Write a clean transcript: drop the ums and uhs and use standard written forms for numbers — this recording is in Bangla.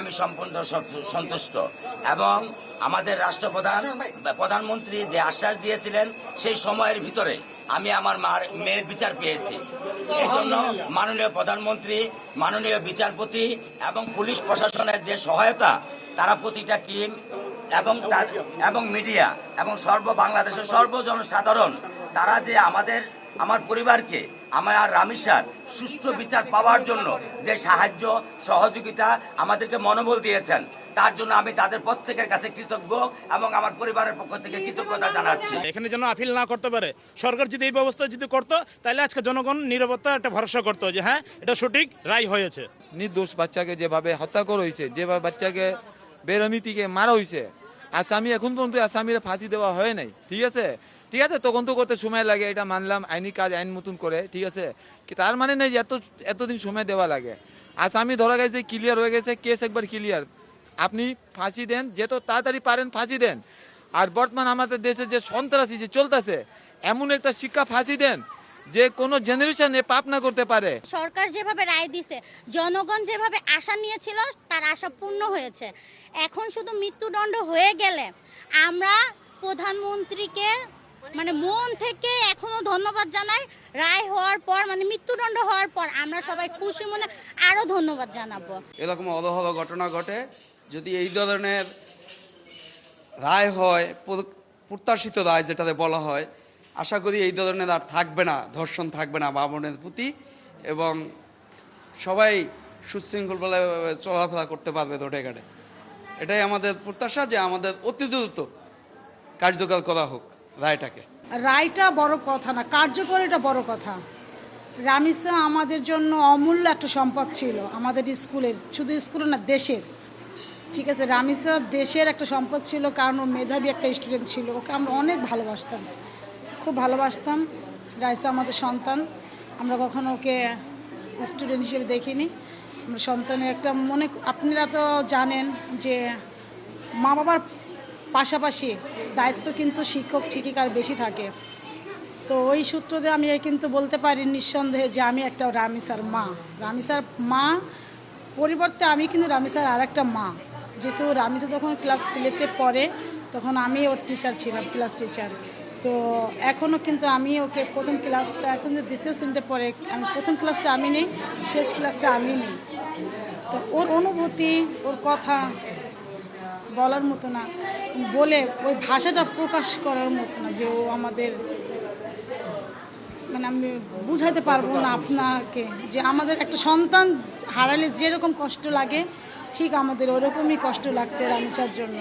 আমি সম্পূর্ণ সন্তুষ্ট। এবং আমাদের প্রধানমন্ত্রী যে আশ্বাস দিয়েছিলেন সেই সময়ের ভিতরে আমি আমার মেয়ের বিচার পেয়েছি। এই জন্য মাননীয় প্রধানমন্ত্রী, মাননীয় বিচারপতি এবং পুলিশ প্রশাসনের যে সহায়তা, তারা প্রতিটা টিম এবং মিডিয়া এবং বাংলাদেশের সর্বজনসাধারণ, তারা যে আমার পরিবারকে, আমার রামিসার সুষ্ঠু বিচার পাওয়ার জন্য যে সাহায্য সহযোগিতা আমাদেরকে মনোবল দিয়েছেন, তার জন্য আমি তাদের প্রত্যেকের কাছে কৃতজ্ঞ এবং আমার পরিবারের পক্ষ থেকে কৃতজ্ঞতা জানাচ্ছি। এখানে যেন আপিল না করতে পারে, সরকার যদি এই ব্যবস্থা যদি করতো, তাহলে আজকে জনগণ নিরাপত্তা একটা ভরসা করতো যে হ্যাঁ, এটা সঠিক রায় হয়েছে। নির্দোষ বাচ্চাকে যেভাবে হত্যা করা হয়েছে, যেভাবে বাচ্চাকে বেরমিতিকে মারা হয়েছে, আসামি এখন পর্যন্ত আসামিরা ফাঁসি দেওয়া হয় নাই। ঠিক আছে, তদন্ত করতে সময় লাগে, এটা মানলাম, আইনি কাজ আইন মতন করে, ঠিক আছে, তার মানে নেই যে এতদিন সময় দেওয়া লাগে। আসামি ধরা গেছে, ক্লিয়ার হয়ে গেছে, কেস একবার ক্লিয়ার, আপনি ফাঁসি দেন, যত তাড়াতাড়ি পারেন ফাঁসি দেন। আর বর্তমান আমাদের দেশে যে সন্ত্রাসী যে চলতেছে, এমন একটা শিক্ষা ফাঁসি দেন যে কোনো জেনারেশন পাপ না করতে পারে। সরকার যেভাবে রায় দিছে, জনগণ যেভাবে আশা নিয়েছিল, তার আশা পূর্ণ হয়েছে। এখন শুধু মৃত্যুদণ্ড হয়ে গেলে আমরা প্রধানমন্ত্রীকে মন থেকে এখনো ধন্যবাদ জানাই। রায় হওয়ার পর মৃত্যুদণ্ড হওয়ার পর আমরা সবাই খুশি মনে আরো ধন্যবাদ জানাবো। এরকম অদহল ঘটনা ঘটে, যদি এই ধরনের রায় হয়, প্রত্যাশিত রায় যেটাতে বলা হয়, আশা করি এই ধরনের আর থাকবে না, ধর্ষণ থাকবে না মা বোনের প্রতি, এবং সবাই সুশৃঙ্খলভাবে চলাফেরা করতে পারবে রোডে ঘাটে। এটাই আমাদের প্রত্যাশা, যে আমাদের অতি দ্রুত কার্যকর করা হোক রায়টাকে। রায়টা বড় কথা না, কার্যকরীটা বড় কথা। রামিসা আমাদের জন্য অমূল্য একটা সম্পদ ছিল, আমাদের স্কুলের, শুধু স্কুলের না, দেশের। ঠিক আছে, রামিসা দেশের একটা সম্পদ ছিল, কারণ ও মেধাবী একটা স্টুডেন্ট ছিল, ওকে আমরা অনেক ভালোবাসতাম, খুব ভালোবাসতাম। রাইসা আমাদের সন্তান, আমরা কখনো ওকে স্টুডেন্ট হিসেবে দেখিনি, আমরা সন্তানের একটা মনে। আপনারা তো জানেন যে মা বাবার পাশাপাশি দায়িত্ব কিন্তু শিক্ষক ঠিকই আর বেশি থাকে। তো ওই সূত্র দিয়ে আমি কিন্তু বলতে পারি নিঃসন্দেহে যে আমি একটা রামিসার মা পরিবর্তে আমি কিন্তু রামিসার আর একটা মা। যেহেতু রামিসা যখন ক্লাস প্লেতে পড়ে, তখন আমি ওর টিচার ছিলাম, ক্লাস টিচার। তো এখনও কিন্তু আমি ওকে প্রথম ক্লাসটা, এখন যে দ্বিতীয় শ্রেণীতে পড়ে, আমি প্রথম ক্লাসটা আমি নেই, শেষ ক্লাসটা আমি নেই। তো ওর অনুভূতি, ওর কথা বলার মতো না, বলে ওই ভাষাটা প্রকাশ করার মতো না, যে ও আমাদের আমি বুঝাতে পারবো না আপনাকে, যে আমাদের একটা সন্তান হারালে যেরকম কষ্ট লাগে, ঠিক আমাদের ওরকমই কষ্ট লাগছে রামিসার জন্য।